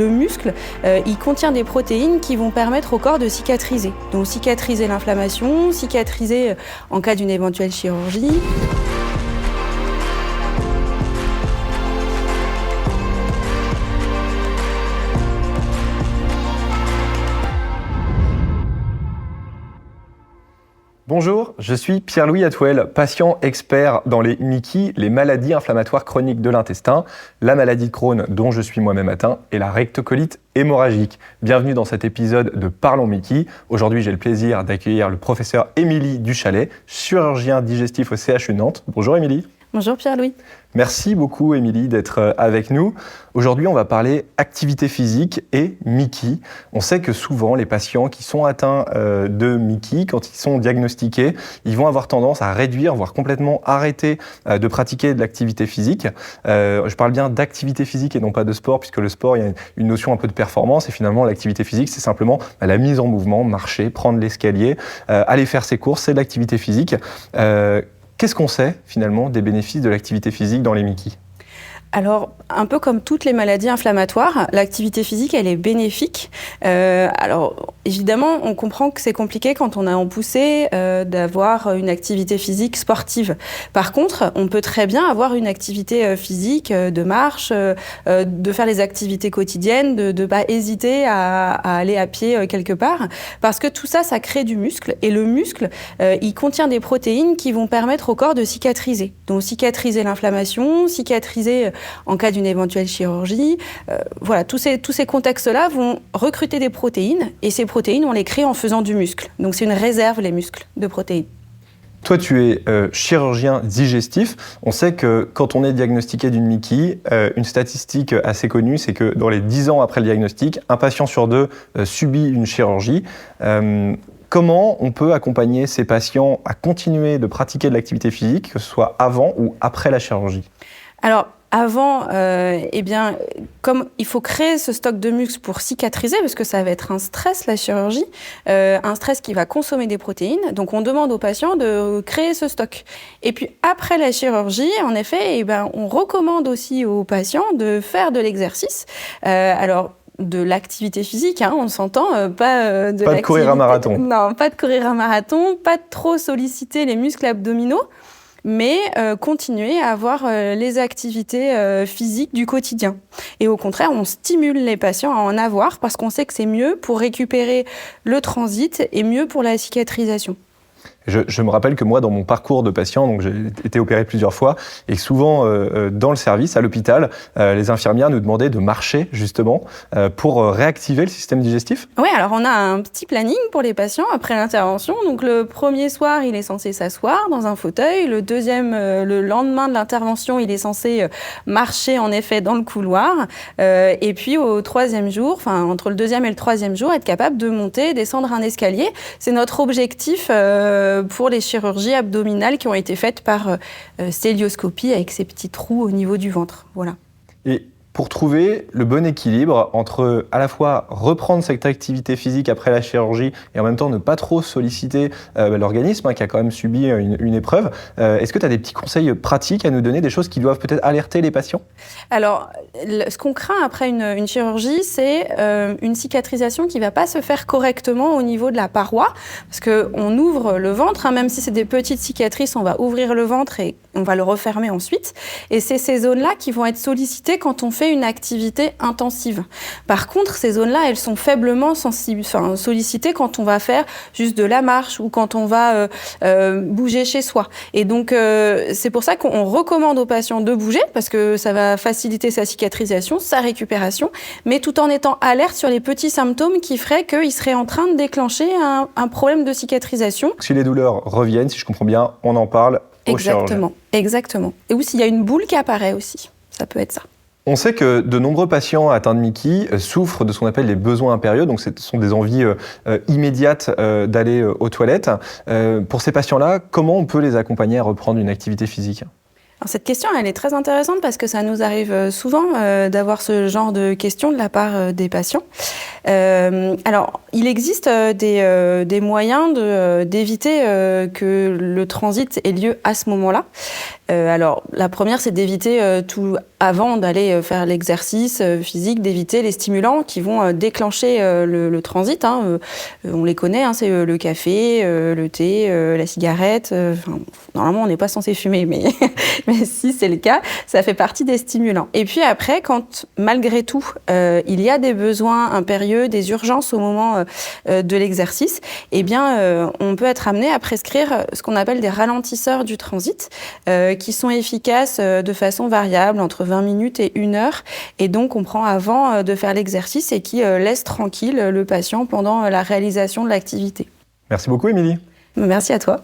Le muscle, il contient des protéines qui vont permettre au corps de cicatriser. Donc cicatriser l'inflammation, cicatriser en cas d'une éventuelle chirurgie. Bonjour, je suis Pierre-Louis Atouel, patient expert dans les MICI, les maladies inflammatoires chroniques de l'intestin, la maladie de Crohn dont je suis moi-même atteint et la rectocolite hémorragique. Bienvenue dans cet épisode de Parlons MICI. Aujourd'hui, j'ai le plaisir d'accueillir le professeur Émilie Duchalet, chirurgien digestif au CHU Nantes. Bonjour Émilie. Bonjour Pierre-Louis. Merci beaucoup Émilie d'être avec nous. Aujourd'hui, on va parler activité physique et MICI. On sait que souvent, les patients qui sont atteints de MICI, quand ils sont diagnostiqués, ils vont avoir tendance à réduire, voire complètement arrêter de pratiquer de l'activité physique. Je parle bien d'activité physique et non pas de sport, puisque le sport, il y a une notion un peu de performance et finalement, l'activité physique, c'est simplement la mise en mouvement, marcher, prendre l'escalier, aller faire ses courses, c'est de l'activité physique. Qu'est-ce qu'on sait finalement des bénéfices de l'activité physique dans les MICI ? Alors, un peu comme toutes les maladies inflammatoires, l'activité physique, elle est bénéfique. Alors, évidemment, on comprend que c'est compliqué quand on est en poussée d'avoir une activité physique sportive. Par contre, on peut très bien avoir une activité physique de marche, de faire les activités quotidiennes, de ne pas hésiter à aller à pied quelque part, parce que tout ça, ça crée du muscle. Et le muscle, il contient des protéines qui vont permettre au corps de cicatriser. Donc, cicatriser l'inflammation, cicatriser en cas d'une éventuelle chirurgie. Voilà, tous ces contextes-là vont recruter des protéines et ces protéines, on les crée en faisant du muscle. Donc c'est une réserve, les muscles, de protéines. Toi, tu es chirurgien digestif. On sait que quand on est diagnostiqué d'une MICI, une statistique assez connue, c'est que dans les 10 ans après le diagnostic, un patient sur deux subit une chirurgie. Comment on peut accompagner ces patients à continuer de pratiquer de l'activité physique, que ce soit avant ou après la chirurgie ? Alors, avant, comme il faut créer ce stock de muscles pour cicatriser, parce que ça va être un stress, la chirurgie, un stress qui va consommer des protéines. Donc, on demande aux patients de créer ce stock. Et puis, après la chirurgie, en effet, on recommande aussi aux patients de faire de l'exercice. De l'activité physique, on s'entend, pas de courir un marathon. Non, pas de courir un marathon, pas de trop solliciter les muscles abdominaux, mais continuer à avoir les activités physiques du quotidien. Et au contraire, on stimule les patients à en avoir parce qu'on sait que c'est mieux pour récupérer le transit et mieux pour la cicatrisation. Je me rappelle que moi, dans mon parcours de patient, donc j'ai été opéré plusieurs fois, et souvent dans le service, à l'hôpital, les infirmières nous demandaient de marcher justement pour réactiver le système digestif. Oui, alors on a un petit planning pour les patients après l'intervention. Donc le premier soir, il est censé s'asseoir dans un fauteuil. Le deuxième, le lendemain de l'intervention, il est censé marcher en effet dans le couloir. Et puis au troisième jour, enfin entre le deuxième et le troisième jour, être capable de monter, descendre un escalier. C'est notre objectif pour les chirurgies abdominales qui ont été faites par cœlioscopie avec ces petits trous au niveau du ventre. Voilà. Et pour trouver le bon équilibre entre à la fois reprendre cette activité physique après la chirurgie et en même temps ne pas trop solliciter l'organisme qui a quand même subi une épreuve, est-ce que tu as des petits conseils pratiques à nous donner, des choses qui doivent peut-être alerter les patients ? Alors, ce qu'on craint après une chirurgie, c'est une cicatrisation qui ne va pas se faire correctement au niveau de la paroi, parce qu'on ouvre le ventre, même si c'est des petites cicatrices, on va ouvrir le ventre et on va le refermer ensuite. Et c'est ces zones-là qui vont être sollicitées quand on fait une activité intensive. Par contre, ces zones-là, elles sont faiblement sollicitées quand on va faire juste de la marche ou quand on va bouger chez soi. Et donc, c'est pour ça qu'on recommande aux patients de bouger, parce que ça va faciliter sa cicatrisation, sa récupération, mais tout en étant alerte sur les petits symptômes qui feraient qu'il serait en train de déclencher un problème de cicatrisation. Si les douleurs reviennent, si je comprends bien, on en parle au chirurgien. Exactement. Et ou s'il y a une boule qui apparaît aussi, ça peut être ça. On sait que de nombreux patients atteints de MICI souffrent de ce qu'on appelle les besoins impérieux, donc ce sont des envies immédiates d'aller aux toilettes. Pour ces patients-là, comment on peut les accompagner à reprendre une activité phisique ? Alors cette question, elle est très intéressante parce que ça nous arrive souvent d'avoir ce genre de questions de la part des patients. Alors, il existe des moyens d'éviter que le transit ait lieu à ce moment-là. Alors, la première, c'est d'éviter tout avant d'aller faire l'exercice physique, d'éviter les stimulants qui vont déclencher le transit. On les connaît, c'est le café, le thé, la cigarette. Normalement, on n'est pas censé fumer, mais, mais si c'est le cas, ça fait partie des stimulants. Et puis après, quand malgré tout, il y a des besoins impérieux, des urgences au moment de l'exercice, eh bien, on peut être amené à prescrire ce qu'on appelle des ralentisseurs du transit, qui sont efficaces de façon variable, entre 20 minutes et 1 heure, et donc on prend avant de faire l'exercice et qui laisse tranquille le patient pendant la réalisation de l'activité. Merci beaucoup, Émilie. Merci à toi.